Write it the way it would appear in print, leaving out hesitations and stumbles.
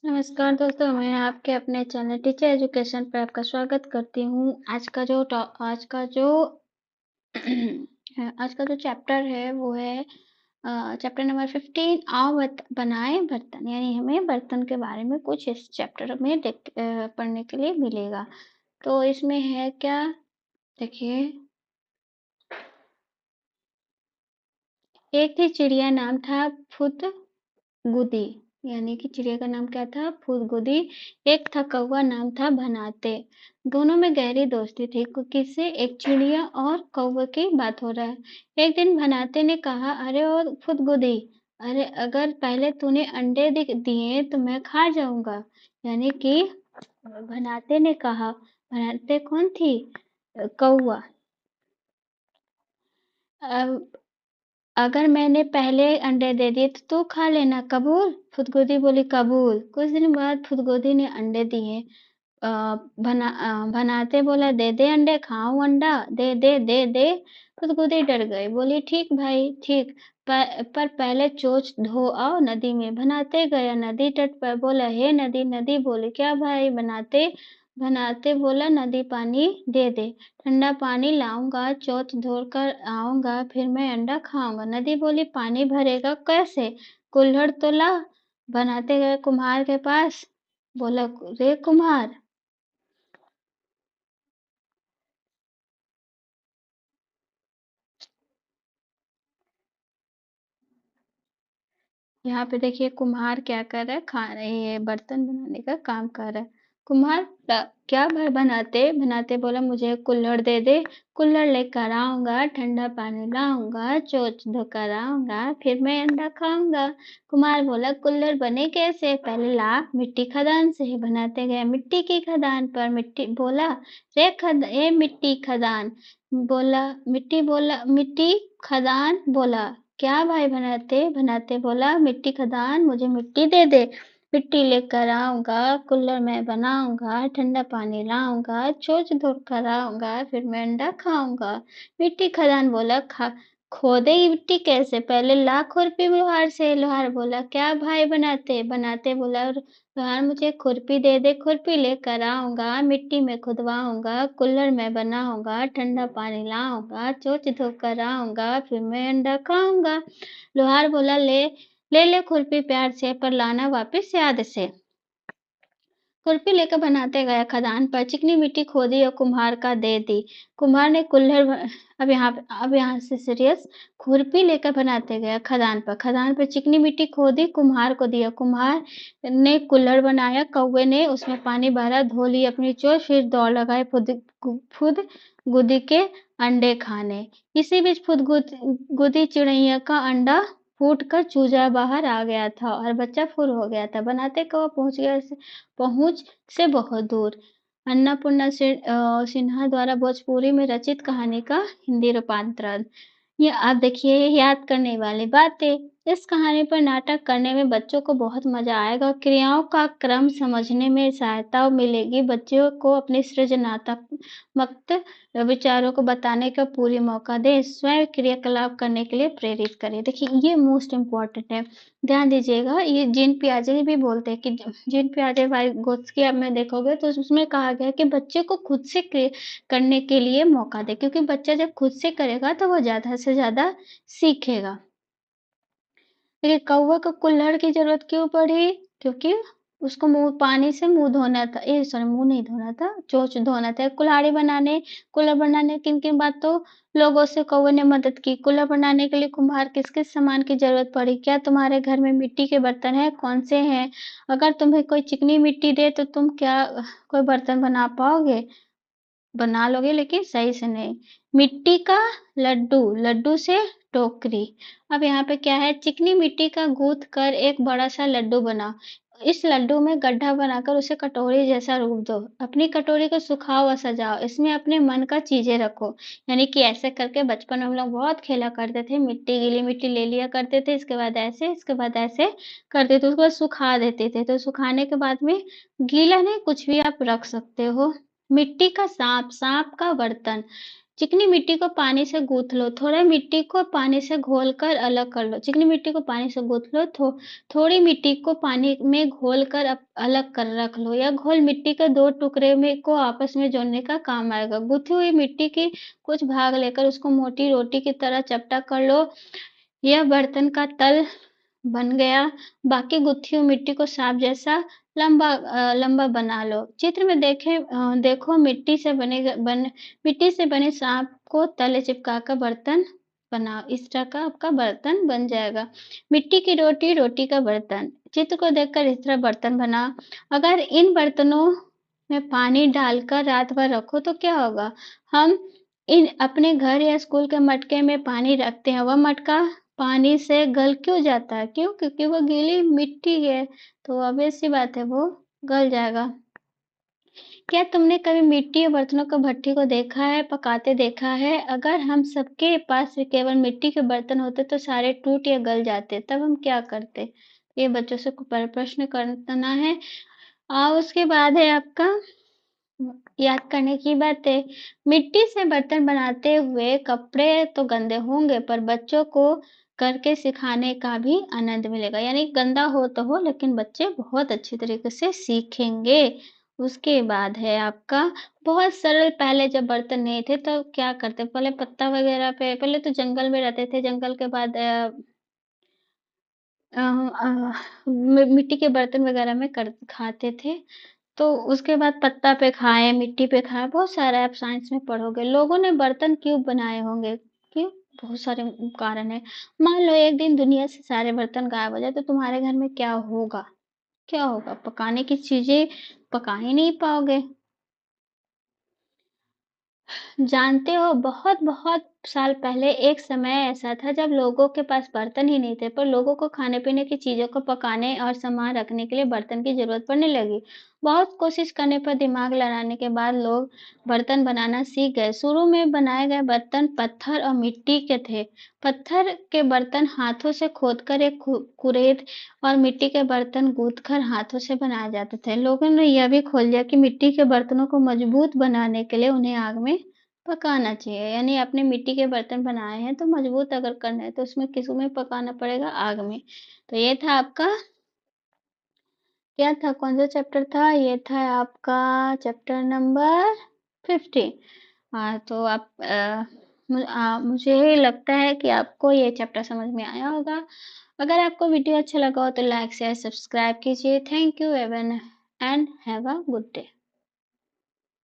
नमस्कार दोस्तों, मैं आपके अपने चैनल टीचर एजुकेशन पर आपका स्वागत करती हूँ। आज का जो चैप्टर है वो है चैप्टर नंबर 15। आओ बनाएं बर्तन, यानी हमें बर्तन के बारे में कुछ इस चैप्टर में पढ़ने के लिए मिलेगा। तो इसमें है क्या, देखिए। एक थी चिड़िया, नाम था फुदगुदी, यानी कि चिड़िया का नाम क्या था? फुदगुदी। एक था कौवा, नाम था भनाते। दोनों में गहरी दोस्ती थी। किससे? एक चिड़िया और कौवे की बात हो रहा है। एक दिन भनाते ने कहा, अरे ओ फुदगुदी, अरे अगर पहले तूने अंडे दिए तो मैं खा जाऊंगा। यानी कि भनाते ने कहा, भनाते कौन थी? कौवा। अगर मैंने पहले अंडे दे दिए तो तू खा लेना, कबूल? फुदगुदी बोली, कबूल। कुछ दिन बाद फुदगुदी ने अंडे दिए। बनाते बोला, दे दे अंडे, खाऊं अंडा, दे दे दे दे। फुदगुदी डर गई, बोली, ठीक भाई ठीक, पर पहले चोंच धो आओ नदी में। बनाते गया नदी तट पर, बोला, हे नदी। नदी बोली, क्या भाई? बनाते बनाते बोला, नदी पानी दे दे, ठंडा पानी लाऊंगा, चोंच धोकर आऊंगा, फिर मैं अंडा खाऊंगा। नदी बोली, पानी भरेगा कैसे? कुल्हड़ तो ला। बनाते गए कुम्हार के पास, बोला, रे कुम्हार। यहाँ पे देखिए कुम्हार क्या कर रहा है, खा रहे ये बर्तन बनाने का काम कर रहा है। कुम्हार क्या भाई? बनाते बनाते बोला, मुझे कुल्हड़ दे दे, कुल्हड़ लेकर आऊंगा, ठंडा पानी लाऊंगा, चोंच धोकर आऊंगा, फिर मैं अंडा खाऊंगा। कुम्हार बोला, कुल्हड़ बने कैसे? पहले ला मिट्टी खदान से। बनाते गए मिट्टी की खदान पर। मिट्टी बोला, ए मिट्टी खदान। मिट्टी खदान बोला, क्या भाई? बनाते बनाते बोला, मिट्टी खदान, मुझे मिट्टी दे दे, मिट्टी लेकर आऊंगा, कुल्हड़ में बनाऊंगा, ठंडा पानी लाऊंगा, चोंच धोकर आऊंगा, फिर मैं अंडा खाऊंगा। मिट्टी खदान बोला, खोदे मिट्टी कैसे? पहले ला खुरपी लोहार से। लोहार बोला, क्या भाई? बनाते बनाते बोला, लोहार, मुझे खुरपी दे दे, खुरपी लेकर आऊंगा, मिट्टी में खुदवाऊंगा, कुल्हड़ में बनाऊंगा, ठंडा पानी लाऊंगा, चोंच धोकर आऊंगा, फिर मैं अंडा खाऊंगा। लोहार बोला, ले ले ले खुरपी प्यार से, पर लाना वापिस याद से। खुरपी लेकर बनाते गया खदान पर, चिकनी मिट्टी खोदी और कुम्हार का दे दी। कुम्हार ने अब यहाँ से सीरियस। खुरपी लेकर बनाते गया खदान पर चिकनी मिट्टी खोदी, कुम्हार को दिया। कुम्हार ने कुल्हड़ बनाया, कौवे ने उसमें पानी भरा, धो ली अपनी चोंच, फिर दौड़ लगाए फुद गुदी के अंडे खाने। इसी बीच गुदी चिड़ैया का अंडा फूट कर चूजा बाहर आ गया था और बच्चा फुर हो गया था। बनाते कौवा पहुंच से बहुत दूर। अन्नपूर्णा सिन्हा द्वारा भोजपुरी में रचित कहानी का हिंदी रूपांतरण। ये आप देखिए, ये याद करने वाली बातें। इस कहानी पर नाटक करने में बच्चों को बहुत मजा आएगा। क्रियाओं का क्रम समझने में सहायता मिलेगी। बच्चों को अपने सृजनात्मक विचारों को बताने का पूरी मौका दें। स्वयं क्रियाकलाप करने के लिए प्रेरित करें। देखिए, ये मोस्ट इम्पोर्टेंट है, ध्यान दीजिएगा। ये जीन पियाजे भी बोलते हैं कि जीन पियाजे वाइगोत्स्की आप में देखोगे तो उसमें कहा गया कि बच्चे को खुद से करने के लिए मौका दे, क्योंकि बच्चा जब खुद से करेगा तो वो ज्यादा से ज्यादा सीखेगा। देखिए, कौवे को कुल्हड़ की जरूरत क्यों पड़ी? क्योंकि उसको पानी से मुंह धोना था, ए सॉरी, मुंह नहीं धोना था, चोंच धोना था। कुल्हड़ बनाने किन किन बातों लोगों से कौवे ने मदद की। कुल्हड़ बनाने के लिए कुम्हार किस किस सामान की जरूरत पड़ी? क्या तुम्हारे घर में मिट्टी के बर्तन हैं? कौन से हैं? अगर तुम्हें कोई चिकनी मिट्टी दे तो तुम क्या कोई बर्तन बना पाओगे? बना लोगे, लेकिन सही से नहीं। मिट्टी का लड्डू, लड्डू से टोकरी। अब यहाँ पे क्या है? चिकनी मिट्टी का गूंथ कर एक बड़ा सा लड्डू बना। इस लड्डू में गड्ढा बनाकर उसे कटोरी जैसा रूप दो। अपनी कटोरी को सुखाओ व सजाओ, इसमें अपने मन का चीजें रखो। यानी कि ऐसे करके बचपन में हम लोग बहुत खेला करते थे। मिट्टी, गीली मिट्टी ले लिया करते थे, इसके बाद ऐसे करते थे, उसके बाद सुखा देते थे। तो सुखाने के बाद में गीला नहीं, कुछ भी आप रख सकते हो। मिट्टी का सांप, सांप का बर्तन। चिकनी मिट्टी को पानी से गूँथ लो, थोड़ा मिट्टी को पानी से घोलकर अलग कर लो। चिकनी मिट्टी को पानी से गूँथ लो, थोड़ी मिट्टी को पानी में घोलकर अलग कर रख लो। यह घोल मिट्टी के 2 टुकड़े में को आपस में जोड़ने का काम आएगा। गूँथी हुई मिट्टी की कुछ भाग लेकर उसको मोटी रोटी की तरह चपटा कर लो। यह बर्तन का तल बन गया। बाकी गुत्थी हुई मिट्टी को सांप जैसा लंबा बना लो। चित्र में देखो मिट्टी से बने सांप को तले चिपका कर बर्तन बनाओ। इस तरह का आपका बर्तन बन जाएगा। मिट्टी की रोटी, रोटी का बर्तन। चित्र को देखकर इस तरह बर्तन बनाओ। अगर इन बर्तनों में पानी डालकर रात भर रखो तो क्या होगा? हम अपने घर या स्कूल के मटके में पानी रखते हैं, वह मटका पानी से गल क्यों जाता है? क्यों? क्योंकि वो गीली मिट्टी है, तो ऑब्वियस सी बात है वो गल जाएगा। क्या तुमने कभी मिट्टी और बर्तनों को भट्ठी को देखा है, पकाते देखा है? अगर हम सबके पास केवल मिट्टी के बर्तन होते तो सारे टूट या गल जाते, तब हम क्या करते? ये बच्चों से प्रश्न करना है। उसके बाद है आपका याद करने की बातें। मिट्टी से बर्तन बनाते हुए कपड़े तो गंदे होंगे, पर बच्चों को करके सिखाने का भी आनंद मिलेगा। यानी गंदा हो तो हो, लेकिन बच्चे बहुत अच्छी तरीके से सीखेंगे। उसके बाद है आपका बहुत सरल। पहले जब बर्तन नहीं थे तो क्या करते? पहले पत्ता वगैरह पे, पहले तो जंगल में रहते थे, जंगल के बाद मिट्टी के बर्तन वगैरह में कर खाते थे। तो उसके बाद पत्ता पे खाएँ, मिट्टी पे खाएँ, बहुत सारा आप साइंस में पढ़ोगे। लोगों ने बर्तन क्यों बनाए होंगे? क्यों? बहुत सारे कारण हैं। मान लो एक दिन दुनिया से सारे बर्तन गायब हो जाए तो तुम्हारे घर में क्या होगा? क्या होगा? पकाने की चीज़ें पका ही नहीं पाओगे। जानते हो, बहुत-बहुत साल पहले एक समय ऐसा था जब लोगों के पास बर्तन ही नहीं थे, पर लोगों को खाने-पीने की चीज़ों को पकाने और सामान रखने के लिए बर्तन की ज़रूरत पड़ने लगी। बहुत कोशिश करने पर दिमाग लड़ाने के बाद लोग बर्तन बनाना सीख गए। शुरू में बनाए गए बर्तन पत्थर और मिट्टी के थे। पत्थर के बर्तन हाथों से खोदकर एक कुरेद और मिट्टी के बर्तन गूँथकर हाथों से बनाए जाते थे। लोगों ने यह भी खोज लिया कि मिट्टी के बर्तनों को मजबूत बनाने के लिए उन्हें आग में पकाना चाहिए। यानी आपने मिट्टी के बर्तन बनाए हैं तो मजबूत अगर करना है तो उसमें किसमें पकाना पड़ेगा? आग में। तो ये था आपका क्या था? कौन सा चैप्टर था? ये था आपका चैप्टर नंबर 50। तो मुझे लगता है कि आपको ये चैप्टर समझ में आया होगा। अगर आपको वीडियो अच्छा लगा हो तो लाइक शेयर सब्सक्राइब कीजिए। Thank you everyone and have a good day.